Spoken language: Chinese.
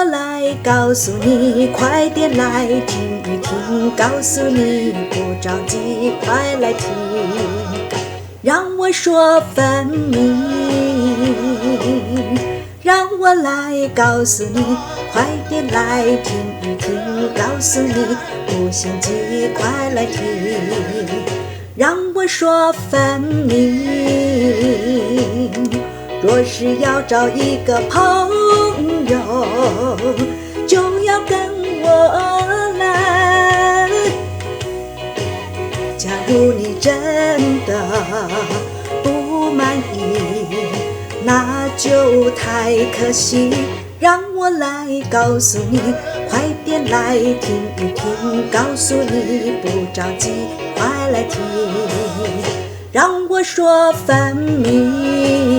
我来告诉你，快点来听一听，告诉你不着急，快来听，让我说分明，让我来告诉你，快点来听一听，告诉你不心急，快来听，让我说分明。若是要找一个朋友，就要跟我来。假如你真的不满意，那就太可惜。让我来告诉你，快点来听一听，告诉你不着急，快来听，让我说分明。